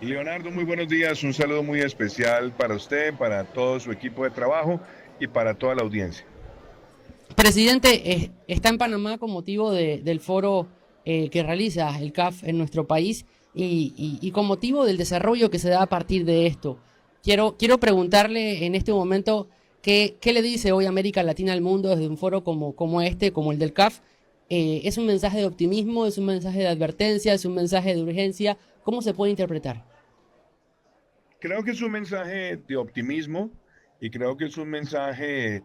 Leonardo, muy buenos días. Un saludo muy especial para usted, para todo su equipo de trabajo y para toda la audiencia. Presidente, está en Panamá con motivo del foro que realiza el CAF en nuestro país y con motivo del desarrollo que se da a partir de esto. Quiero preguntarle en este momento qué le dice hoy América Latina al mundo desde un foro como este, como el del CAF. ¿Es un mensaje de optimismo, es un mensaje de advertencia, es un mensaje de urgencia? ¿Cómo se puede interpretar? Creo que es un mensaje de optimismo y creo que es un mensaje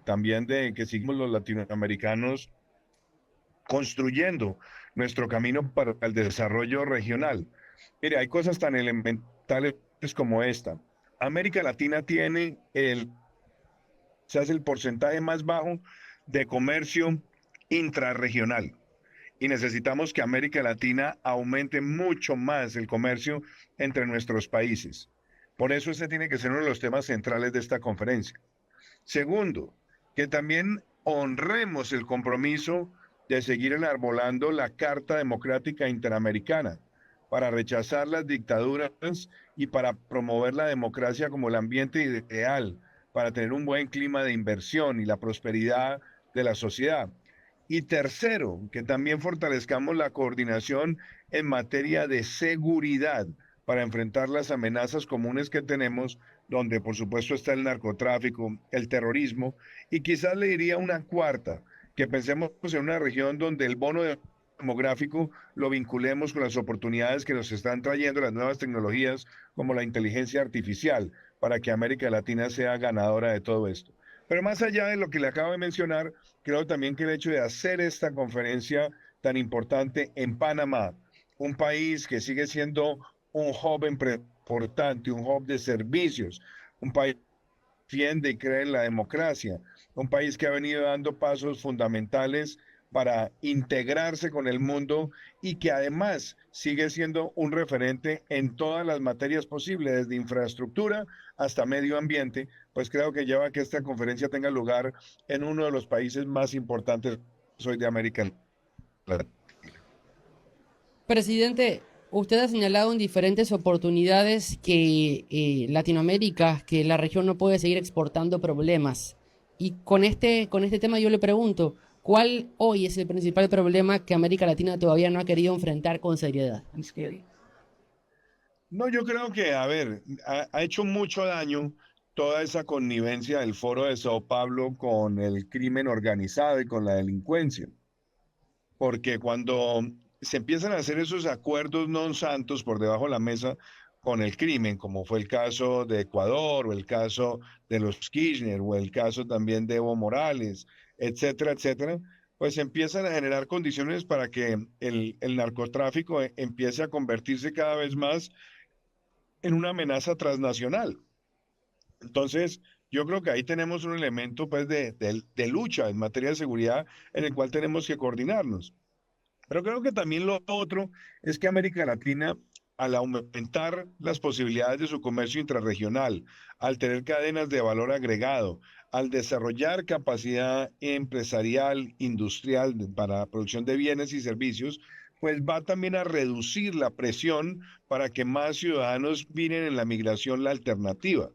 también de que seguimos los latinoamericanos construyendo nuestro camino para el desarrollo regional. Mire, hay cosas tan elementales como esta. América Latina tiene se hace el porcentaje más bajo de comercio intrarregional. Y necesitamos que América Latina aumente mucho más el comercio entre nuestros países. Por eso ese tiene que ser uno de los temas centrales de esta conferencia. Segundo, que también honremos el compromiso de seguir enarbolando la Carta Democrática Interamericana para rechazar las dictaduras y para promover la democracia como el ambiente ideal para tener un buen clima de inversión y la prosperidad de la sociedad. Y tercero, que también fortalezcamos la coordinación en materia de seguridad para enfrentar las amenazas comunes que tenemos, donde por supuesto está el narcotráfico, el terrorismo, y quizás le diría una cuarta, que pensemos en una región donde el bono demográfico lo vinculemos con las oportunidades que nos están trayendo las nuevas tecnologías como la inteligencia artificial, para que América Latina sea ganadora de todo esto. Pero más allá de lo que le acabo de mencionar, creo también que el hecho de hacer esta conferencia tan importante en Panamá, un país que sigue siendo un hub importante, un hub de servicios, un país que defiende y cree en la democracia, un país que ha venido dando pasos fundamentales para integrarse con el mundo y que además sigue siendo un referente en todas las materias posibles, desde infraestructura hasta medio ambiente, pues creo que lleva a que esta conferencia tenga lugar en uno de los países más importantes hoy de América Latina. Presidente, usted ha señalado en diferentes oportunidades que Latinoamérica, que la región no puede seguir exportando problemas. Y con este tema yo le pregunto, ¿cuál hoy es el principal problema que América Latina todavía no ha querido enfrentar con seriedad? No, yo creo que, a ver, ha hecho mucho daño toda esa connivencia del Foro de Sao Paulo con el crimen organizado y con la delincuencia, porque cuando se empiezan a hacer esos acuerdos non santos por debajo de la mesa con el crimen, como fue el caso de Ecuador o el caso de los Kirchner o el caso también de Evo Morales, etcétera, etcétera, pues empiezan a generar condiciones para que el narcotráfico empiece a convertirse cada vez más en una amenaza transnacional. Entonces, yo creo que ahí tenemos un elemento pues de lucha en materia de seguridad en el cual tenemos que coordinarnos. Pero creo que también lo otro es que América Latina, al aumentar las posibilidades de su comercio intrarregional, al tener cadenas de valor agregado, al desarrollar capacidad empresarial, industrial para la producción de bienes y servicios, pues va también a reducir la presión para que más ciudadanos miren en la migración la alternativa.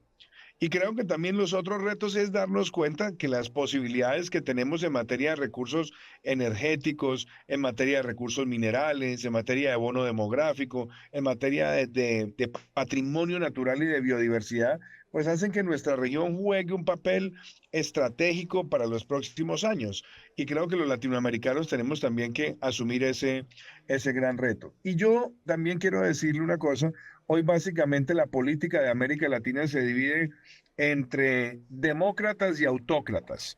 Y creo que también los otros retos es darnos cuenta que las posibilidades que tenemos en materia de recursos energéticos, en materia de recursos minerales, en materia de bono demográfico, en materia de patrimonio natural y de biodiversidad, pues hacen que nuestra región juegue un papel estratégico para los próximos años. Y creo que los latinoamericanos tenemos también que asumir ese gran reto. Y yo también quiero decirle una cosa. Hoy básicamente la política de América Latina se divide entre demócratas y autócratas.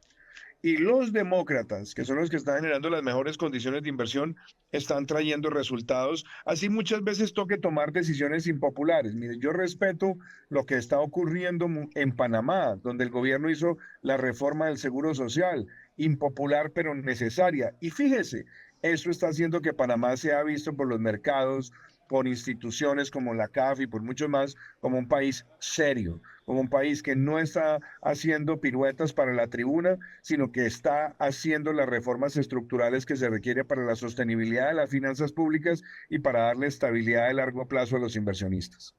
Y los demócratas, que son los que están generando las mejores condiciones de inversión, están trayendo resultados. Así muchas veces toque tomar decisiones impopulares. Mire, yo respeto lo que está ocurriendo en Panamá, donde el gobierno hizo la reforma del Seguro Social, impopular pero necesaria. Y fíjese, eso está haciendo que Panamá sea visto por los mercados por instituciones como la CAF y por muchos más, como un país serio, como un país que no está haciendo piruetas para la tribuna, sino que está haciendo las reformas estructurales que se requiere para la sostenibilidad de las finanzas públicas y para darle estabilidad de largo plazo a los inversionistas.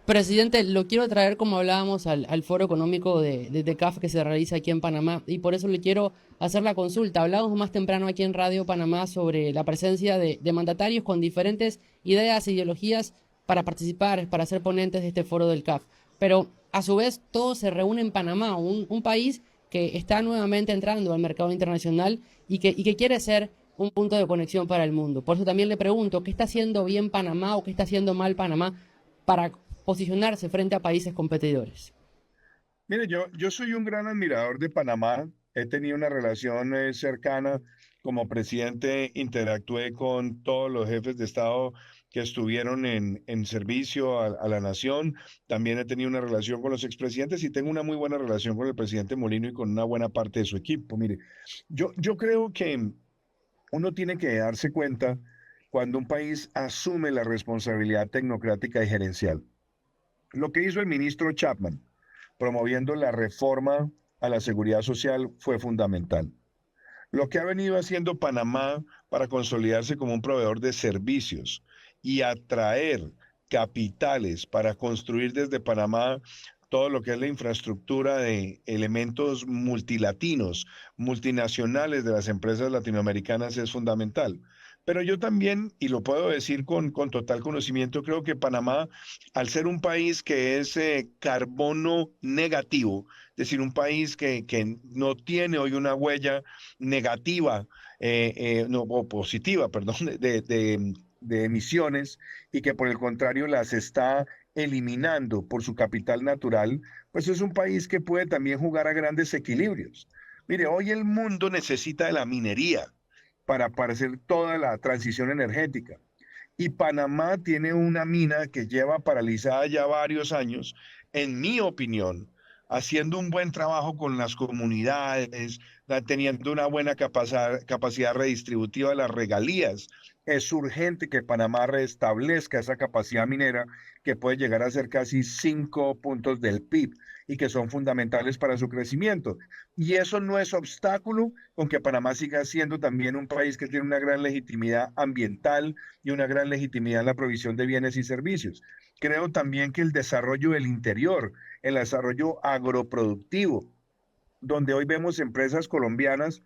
Presidente, lo quiero traer, como hablábamos, al foro económico de CAF que se realiza aquí en Panamá, y por eso le quiero hacer la consulta. Hablábamos más temprano aquí en Radio Panamá sobre la presencia de mandatarios con diferentes ideas e ideologías para participar, para ser ponentes de este foro del CAF. Pero a su vez todo se reúne en Panamá, un país que está nuevamente entrando al mercado internacional y que quiere ser un punto de conexión para el mundo. Por eso también le pregunto, ¿qué está haciendo bien Panamá o qué está haciendo mal Panamá para posicionarse frente a países competidores? Mire, yo soy un gran admirador de Panamá. He tenido una relación cercana. Como presidente, interactué con todos los jefes de Estado que estuvieron en servicio a la nación. También he tenido una relación con los expresidentes y tengo una muy buena relación con el presidente Molino y con una buena parte de su equipo. Mire, yo creo que uno tiene que darse cuenta cuando un país asume la responsabilidad tecnocrática y gerencial. Lo que hizo el ministro Chapman promoviendo la reforma a la seguridad social fue fundamental. Lo que ha venido haciendo Panamá para consolidarse como un proveedor de servicios y atraer capitales para construir desde Panamá todo lo que es la infraestructura de elementos multilatinos, multinacionales de las empresas latinoamericanas es fundamental. Pero yo también, y lo puedo decir con total conocimiento, creo que Panamá, al ser un país que es carbono negativo, es decir, un país que no tiene hoy una huella negativa, no, o positiva, perdón, de emisiones y que por el contrario las está eliminando por su capital natural, pues es un país que puede también jugar a grandes equilibrios. Mire, hoy el mundo necesita de la minería para hacer toda la transición energética. Y Panamá tiene una mina que lleva paralizada ya varios años, en mi opinión, haciendo un buen trabajo con las comunidades, teniendo una buena capacidad redistributiva de las regalías. Es urgente que Panamá restablezca esa capacidad minera que puede llegar a ser casi 5 puntos del PIB y que son fundamentales para su crecimiento. Y eso no es obstáculo con que Panamá siga siendo también un país que tiene una gran legitimidad ambiental y una gran legitimidad en la provisión de bienes y servicios. Creo también que el desarrollo del interior, el desarrollo agroproductivo, donde hoy vemos empresas colombianas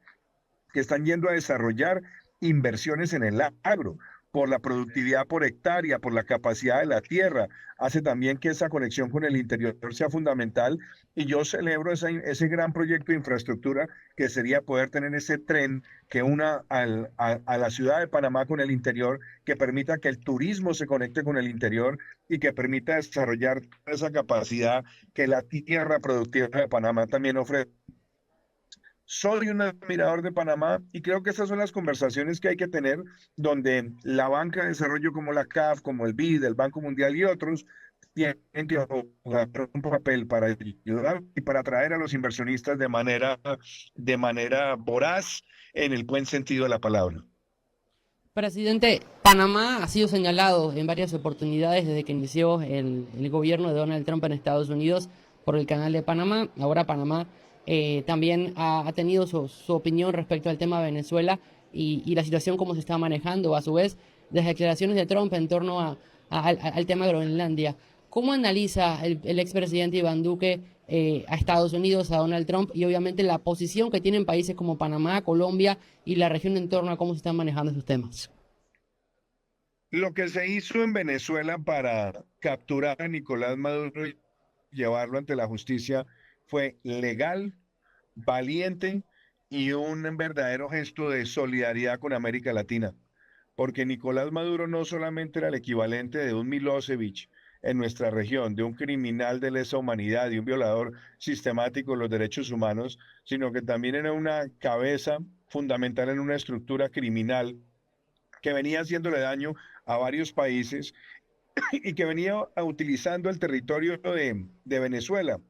que están yendo a desarrollar inversiones en el agro, por la productividad por hectárea, por la capacidad de la tierra, hace también que esa conexión con el interior sea fundamental y yo celebro ese gran proyecto de infraestructura que sería poder tener ese tren que una a la ciudad de Panamá con el interior, que permita que el turismo se conecte con el interior y que permita desarrollar esa capacidad que la tierra productiva de Panamá también ofrece. Soy un admirador de Panamá y creo que esas son las conversaciones que hay que tener donde la banca de desarrollo como la CAF, como el BID, el Banco Mundial y otros tienen que jugar un papel para ayudar y para atraer a los inversionistas de manera voraz en el buen sentido de la palabra. Presidente, Panamá ha sido señalado en varias oportunidades desde que inició el gobierno de Donald Trump en Estados Unidos por el Canal de Panamá. Ahora Panamá también ha tenido su opinión respecto al tema de Venezuela y la situación como se está manejando. A su vez, las declaraciones de Trump en torno al tema de Groenlandia. ¿Cómo analiza el expresidente Iván Duque a Estados Unidos, a Donald Trump y obviamente la posición que tienen países como Panamá, Colombia y la región en torno a cómo se están manejando esos temas? Lo que se hizo en Venezuela para capturar a Nicolás Maduro y llevarlo ante la justicia fue legal, valiente y un verdadero gesto de solidaridad con América Latina, porque Nicolás Maduro no solamente era el equivalente de un Milosevic en nuestra región, de un criminal de lesa humanidad y un violador sistemático de los derechos humanos, sino que también era una cabeza fundamental en una estructura criminal que venía haciéndole daño a varios países y que venía utilizando el territorio de Venezuela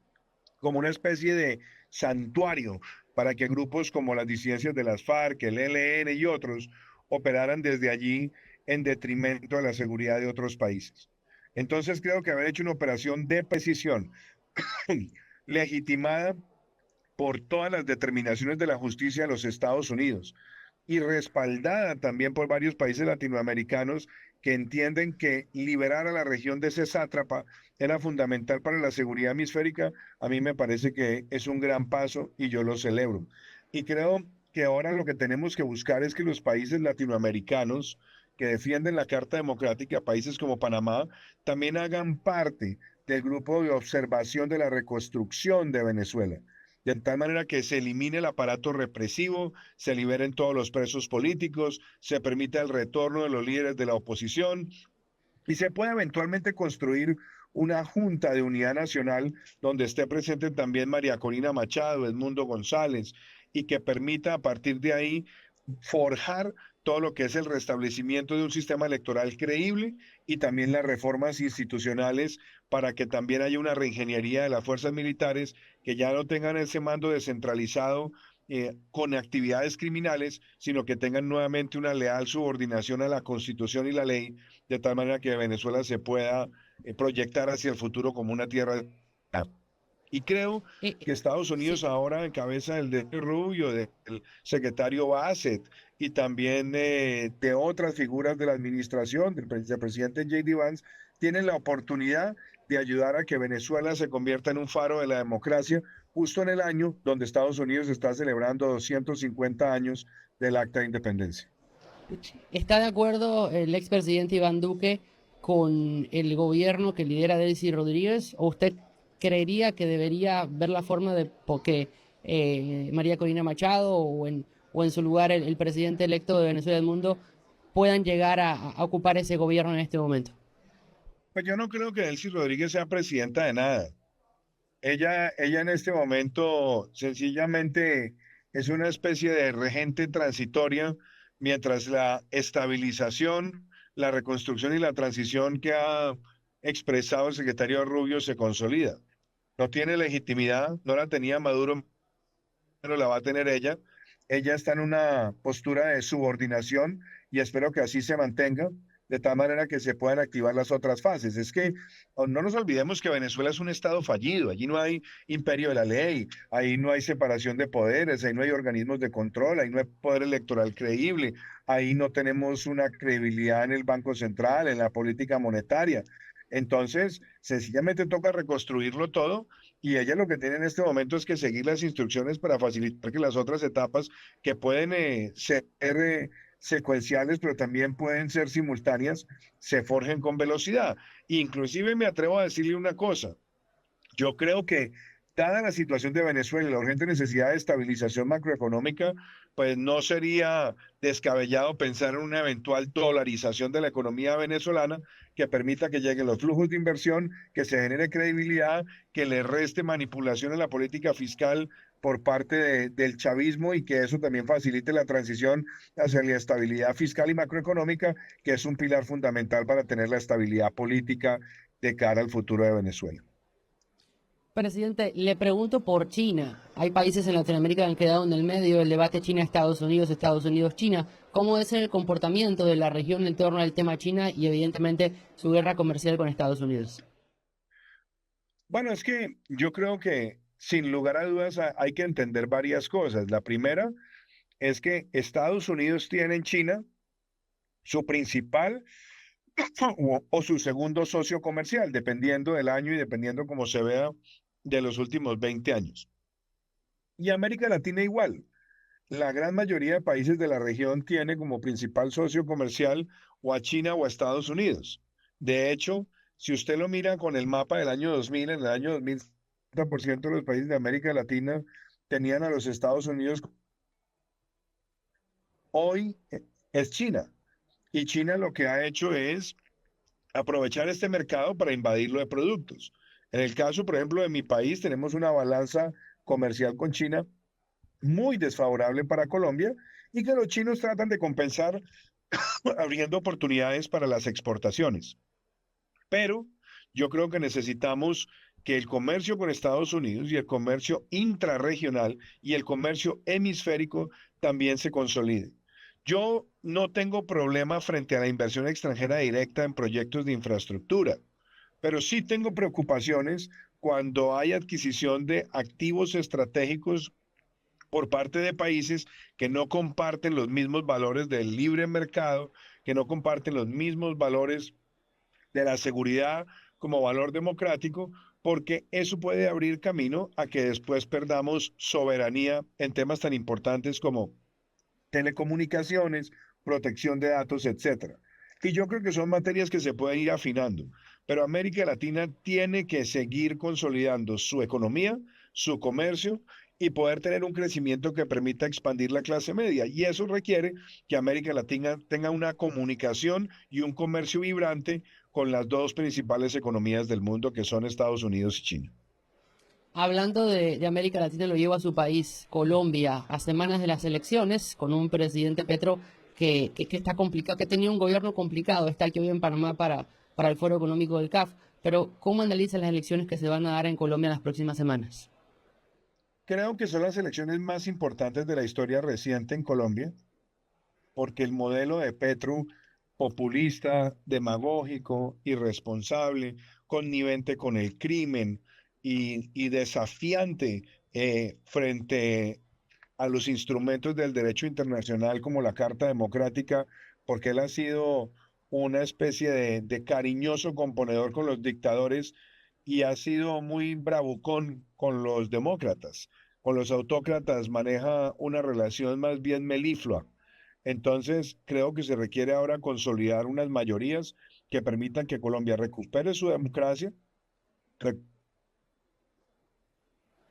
como una especie de santuario para que grupos como las disidencias de las FARC, el ELN y otros operaran desde allí en detrimento de la seguridad de otros países. Entonces creo que haber hecho una operación de precisión legitimada por todas las determinaciones de la justicia de los Estados Unidos y respaldada también por varios países latinoamericanos que entienden que liberar a la región de ese sátrapa era fundamental para la seguridad hemisférica, a mí me parece que es un gran paso y yo lo celebro. Y creo que ahora lo que tenemos que buscar es que los países latinoamericanos que defienden la Carta Democrática, países como Panamá, también hagan parte del grupo de observación de la reconstrucción de Venezuela, de tal manera que se elimine el aparato represivo, se liberen todos los presos políticos, se permita el retorno de los líderes de la oposición y se pueda eventualmente construir una junta de unidad nacional donde esté presente también María Corina Machado, Edmundo González, y que permita a partir de ahí forjar todo lo que es el restablecimiento de un sistema electoral creíble y también las reformas institucionales para que también haya una reingeniería de las fuerzas militares que ya no tengan ese mando descentralizado con actividades criminales, sino que tengan nuevamente una leal subordinación a la Constitución y la ley, de tal manera que Venezuela se pueda proyectar hacia el futuro como una tierra. Y creo que Estados Unidos Sí. ahora en cabeza del de Rubio, del secretario Bassett y también de otras figuras de la administración, del presidente J.D. Vance, tienen la oportunidad de ayudar a que Venezuela se convierta en un faro de la democracia, justo en el año donde Estados Unidos está celebrando 250 años del Acta de Independencia. ¿Está de acuerdo el expresidente Iván Duque con el gobierno que lidera Delcy Rodríguez? ¿O usted creería que debería ver la forma de que María Corina Machado o en su lugar el presidente electo de Venezuela del Mundo puedan llegar a ocupar ese gobierno en este momento? Pues yo no creo que Delcy Rodríguez sea presidenta de nada. Ella en este momento sencillamente es una especie de regente transitoria mientras la estabilización, la reconstrucción y la transición que ha expresado el secretario Rubio se consolida. No tiene legitimidad, no la tenía Maduro, pero la va a tener ella. Ella está en una postura de subordinación y espero que así se mantenga, de tal manera que se puedan activar las otras fases. Es que no nos olvidemos que Venezuela es un estado fallido, allí no hay imperio de la ley, ahí no hay separación de poderes, ahí no hay organismos de control, ahí no hay poder electoral creíble, ahí no tenemos una credibilidad en el Banco Central, en la política monetaria. Entonces, sencillamente toca reconstruirlo todo y ella lo que tiene en este momento es que seguir las instrucciones para facilitar que las otras etapas que pueden ser secuenciales, pero también pueden ser simultáneas, se forjen con velocidad. Inclusive me atrevo a decirle una cosa. Yo creo que, dada la situación de Venezuela y la urgente necesidad de estabilización macroeconómica, pues no sería descabellado pensar en una eventual dolarización de la economía venezolana que permita que lleguen los flujos de inversión, que se genere credibilidad, que le reste manipulación en la política fiscal por parte del chavismo y que eso también facilite la transición hacia la estabilidad fiscal y macroeconómica, que es un pilar fundamental para tener la estabilidad política de cara al futuro de Venezuela. Presidente, le pregunto por China. Hay países en Latinoamérica que han quedado en el medio del debate China-Estados Unidos, Estados Unidos-China. ¿Cómo es el comportamiento de la región en torno al tema China y evidentemente su guerra comercial con Estados Unidos? Bueno, es que yo creo que sin lugar a dudas hay que entender varias cosas. La primera es que Estados Unidos tiene en China su principal o su segundo socio comercial, dependiendo del año y dependiendo cómo se vea de los últimos 20 años. Y América Latina igual. La gran mayoría de países de la región tiene como principal socio comercial o a China o a Estados Unidos. De hecho, si usted lo mira con el mapa del año 2000, en el año 2000, 30% de los países de América Latina tenían a los Estados Unidos. Hoy es China. Y China lo que ha hecho es aprovechar este mercado para invadirlo de productos. En el caso, por ejemplo, de mi país, tenemos una balanza comercial con China muy desfavorable para Colombia y que los chinos tratan de compensar abriendo oportunidades para las exportaciones. Pero yo creo que necesitamos que el comercio con Estados Unidos y el comercio intrarregional y el comercio hemisférico también se consolide. Yo no tengo problema frente a la inversión extranjera directa en proyectos de infraestructura, pero sí tengo preocupaciones cuando hay adquisición de activos estratégicos por parte de países que no comparten los mismos valores del libre mercado, que no comparten los mismos valores de la seguridad como valor democrático, porque eso puede abrir camino a que después perdamos soberanía en temas tan importantes como telecomunicaciones, protección de datos, etcétera. Y yo creo que son materias que se pueden ir afinando, pero América Latina tiene que seguir consolidando su economía, su comercio y poder tener un crecimiento que permita expandir la clase media. Y eso requiere que América Latina tenga una comunicación y un comercio vibrante con las dos principales economías del mundo, que son Estados Unidos y China. Hablando de América Latina, lo llevo a su país, Colombia, a semanas de las elecciones, con un presidente Petro que está complicado, que tenía un gobierno complicado, está aquí hoy en Panamá para el Foro Económico del CAF. Pero, ¿cómo analiza las elecciones que se van a dar en Colombia en las próximas semanas? Creo que son las elecciones más importantes de la historia reciente en Colombia, porque el modelo de Petro, populista, demagógico, irresponsable, connivente con el crimen y desafiante frente a los instrumentos del derecho internacional como la Carta Democrática, porque él ha sido una especie de cariñoso componedor con los dictadores y ha sido muy bravucón con los demócratas. Con los autócratas maneja una relación más bien meliflua. Entonces, creo que se requiere ahora consolidar unas mayorías que permitan que Colombia recupere su democracia,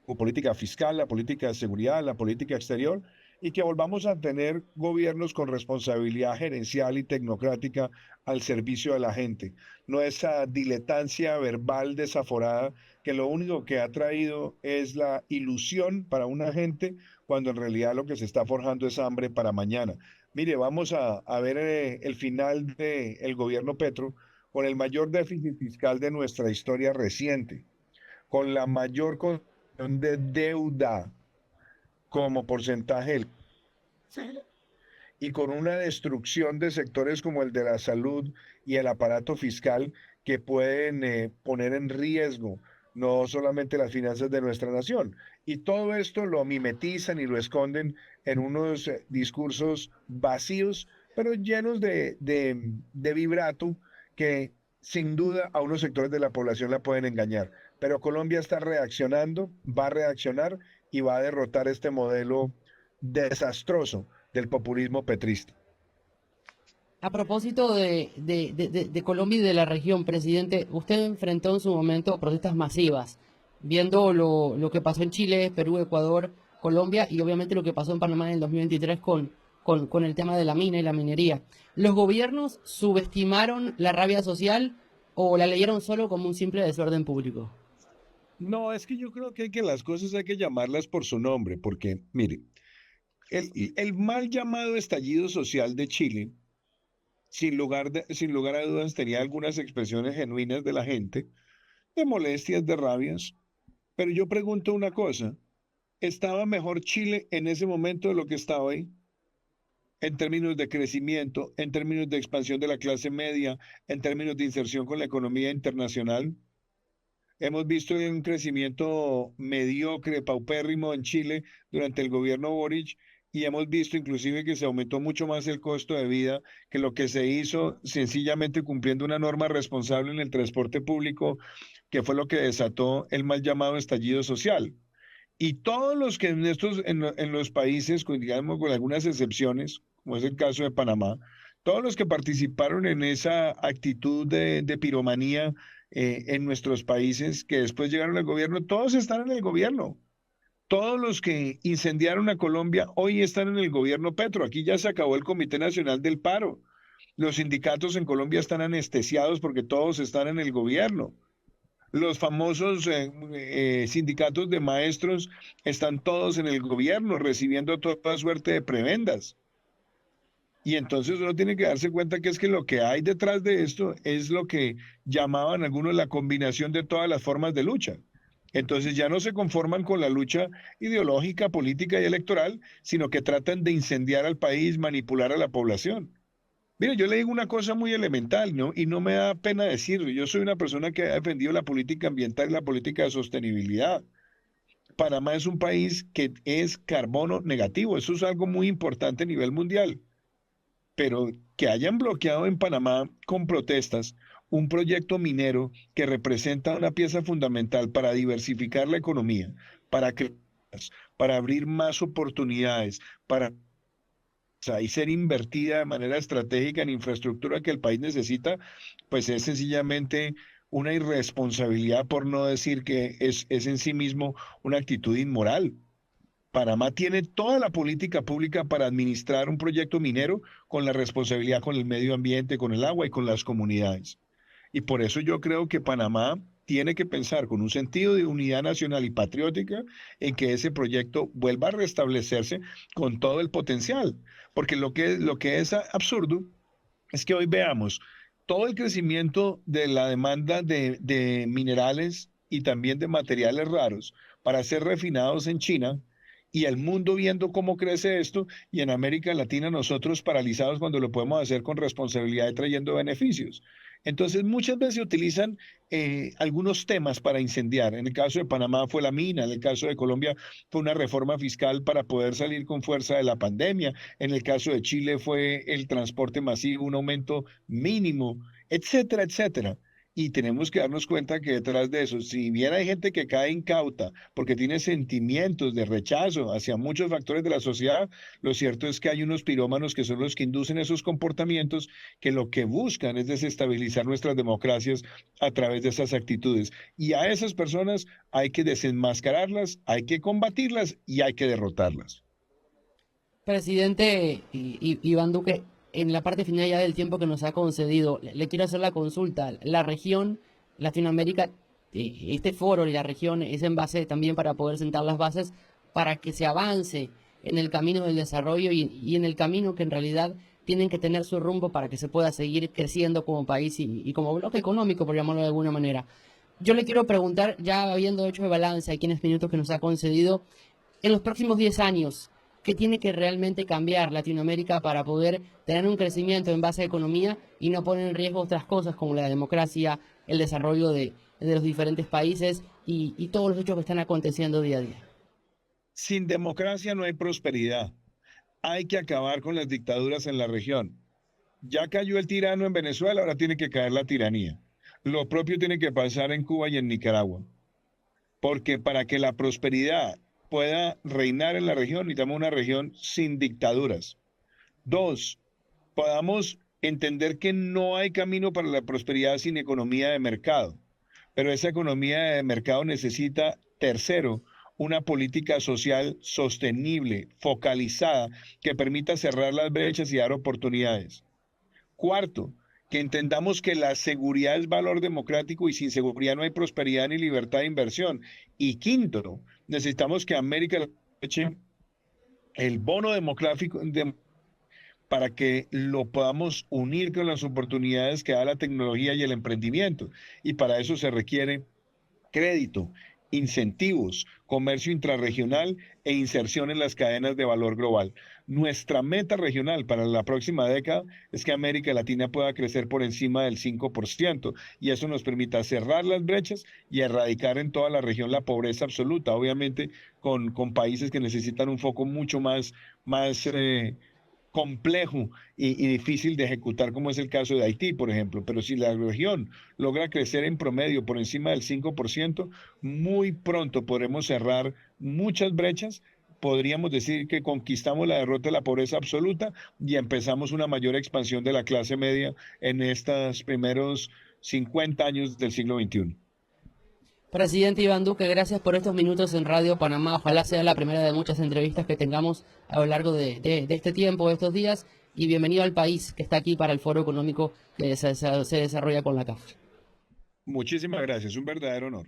su política fiscal, la política de seguridad, la política exterior, y que volvamos a tener gobiernos con responsabilidad gerencial y tecnocrática al servicio de la gente. No esa diletancia verbal desaforada que lo único que ha traído es la ilusión para una gente cuando en realidad lo que se está forjando es hambre para mañana. Mire, vamos a ver el final del gobierno Petro con el mayor déficit fiscal de nuestra historia reciente, con la mayor concentración de deuda como porcentaje del y con una destrucción de sectores como el de la salud y el aparato fiscal que pueden poner en riesgo no solamente las finanzas de nuestra nación. Y todo esto lo mimetizan y lo esconden en unos discursos vacíos, pero llenos de vibrato que sin duda a unos sectores de la población la pueden engañar. Pero Colombia está reaccionando, va a reaccionar y va a derrotar este modelo desastroso del populismo petrista. A propósito de Colombia y de la región, presidente, usted enfrentó en su momento protestas masivas, viendo lo que pasó en Chile, Perú, Ecuador, Colombia y obviamente lo que pasó en Panamá en el 2023 con el tema de la mina y la minería. ¿Los gobiernos subestimaron la rabia social o la leyeron solo como un simple desorden público? No, es que yo creo que, las cosas hay que llamarlas por su nombre, porque, mire, el mal llamado estallido social de Chile, sin lugar a dudas, tenía algunas expresiones genuinas de la gente, de molestias, de rabias, pero yo pregunto una cosa, ¿estaba mejor Chile en ese momento de lo que está hoy? En términos de crecimiento, en términos de expansión de la clase media, en términos de inserción con la economía internacional. Hemos visto un crecimiento mediocre, paupérrimo en Chile durante el gobierno Boric y hemos visto inclusive que se aumentó mucho más el costo de vida que lo que se hizo sencillamente cumpliendo una norma responsable en el transporte público, que fue lo que desató el mal llamado estallido social. Y todos los que en los países, digamos, con algunas excepciones, como es el caso de Panamá, todos los que participaron en esa actitud de piromanía en nuestros países que después llegaron al gobierno, todos están en el gobierno. Todos los que incendiaron a Colombia hoy están en el gobierno Petro. Aquí ya se acabó el Comité Nacional del Paro. Los sindicatos en Colombia están anestesiados porque todos están en el gobierno. Los famosos sindicatos de maestros están todos en el gobierno recibiendo toda suerte de prebendas. Y entonces uno tiene que darse cuenta que es que lo que hay detrás de esto es lo que llamaban algunos la combinación de todas las formas de lucha. Entonces ya no se conforman con la lucha ideológica, política y electoral, sino que tratan de incendiar al país, manipular a la población. Mire, yo le digo una cosa muy elemental, ¿no? Y no me da pena decirlo. Yo soy una persona que ha defendido la política ambiental y la política de sostenibilidad. Panamá es un país que es carbono negativo. Eso es algo muy importante a nivel mundial. Pero que hayan bloqueado en Panamá con protestas un proyecto minero que representa una pieza fundamental para diversificar la economía, para crear, para abrir más oportunidades, para sea, y ser invertida de manera estratégica en infraestructura que el país necesita, pues es sencillamente una irresponsabilidad, por no decir que es en sí mismo una actitud inmoral. Panamá tiene toda la política pública para administrar un proyecto minero con la responsabilidad con el medio ambiente, con el agua y con las comunidades. Y por eso yo creo que Panamá tiene que pensar con un sentido de unidad nacional y patriótica en que ese proyecto vuelva a restablecerse con todo el potencial. Porque lo que es absurdo es que hoy veamos todo el crecimiento de la demanda de minerales y también de materiales raros para ser refinados en China y el mundo viendo cómo crece esto y en América Latina nosotros paralizados cuando lo podemos hacer con responsabilidad y trayendo beneficios. Entonces muchas veces se utilizan algunos temas para incendiar. En el caso de Panamá fue la mina, en el caso de Colombia fue una reforma fiscal para poder salir con fuerza de la pandemia, en el caso de Chile fue el transporte masivo, un aumento mínimo, etcétera, etcétera. Y tenemos que darnos cuenta que detrás de eso, si bien hay gente que cae incauta porque tiene sentimientos de rechazo hacia muchos factores de la sociedad, lo cierto es que hay unos pirómanos que son los que inducen esos comportamientos que lo que buscan es desestabilizar nuestras democracias a través de esas actitudes. Y a esas personas hay que desenmascararlas, hay que combatirlas y hay que derrotarlas. Presidente Iván Duque, en la parte final ya del tiempo que nos ha concedido, le quiero hacer la consulta. La región, Latinoamérica, este foro y la región es en base también para poder sentar las bases para que se avance en el camino del desarrollo y en el camino que en realidad tienen que tener su rumbo para que se pueda seguir creciendo como país y como bloque económico, por llamarlo de alguna manera. Yo le quiero preguntar, ya habiendo hecho el balance aquí en estos minutos que nos ha concedido, en los próximos 10 años, ¿qué tiene que realmente cambiar Latinoamérica para poder tener un crecimiento en base a economía y no poner en riesgo otras cosas como la democracia, el desarrollo de los diferentes países y todos los hechos que están aconteciendo día a día? Sin democracia no hay prosperidad. Hay que acabar con las dictaduras en la región. Ya cayó el tirano en Venezuela, ahora tiene que caer la tiranía. Lo propio tiene que pasar en Cuba y en Nicaragua. Porque para que la prosperidad pueda reinar en la región, necesitamos una región sin dictaduras. Dos, podamos entender que no hay camino para la prosperidad sin economía de mercado, pero esa economía de mercado necesita, tercero, una política social sostenible, focalizada, que permita cerrar las brechas y dar oportunidades. Cuarto, que entendamos que la seguridad es valor democrático y sin seguridad no hay prosperidad ni libertad de inversión. Y quinto, necesitamos que América eche el bono democrático para que lo podamos unir con las oportunidades que da la tecnología y el emprendimiento. Y para eso se requiere crédito, incentivos, comercio intrarregional e inserción en las cadenas de valor global. Nuestra meta regional para la próxima década es que América Latina pueda crecer por encima del 5% y eso nos permita cerrar las brechas y erradicar en toda la región la pobreza absoluta, obviamente con países que necesitan un foco mucho más complejo y difícil de ejecutar, como es el caso de Haití, por ejemplo. Pero si la región logra crecer en promedio por encima del 5%, muy pronto podremos cerrar muchas brechas. Podríamos decir que conquistamos la derrota de la pobreza absoluta y empezamos una mayor expansión de la clase media en estos primeros 50 años del siglo XXI. Presidente Iván Duque, gracias por estos minutos en Radio Panamá. Ojalá sea la primera de muchas entrevistas que tengamos a lo largo de este tiempo, de estos días. Y bienvenido al país que está aquí para el foro económico que se desarrolla con la CAF. Muchísimas gracias, un verdadero honor.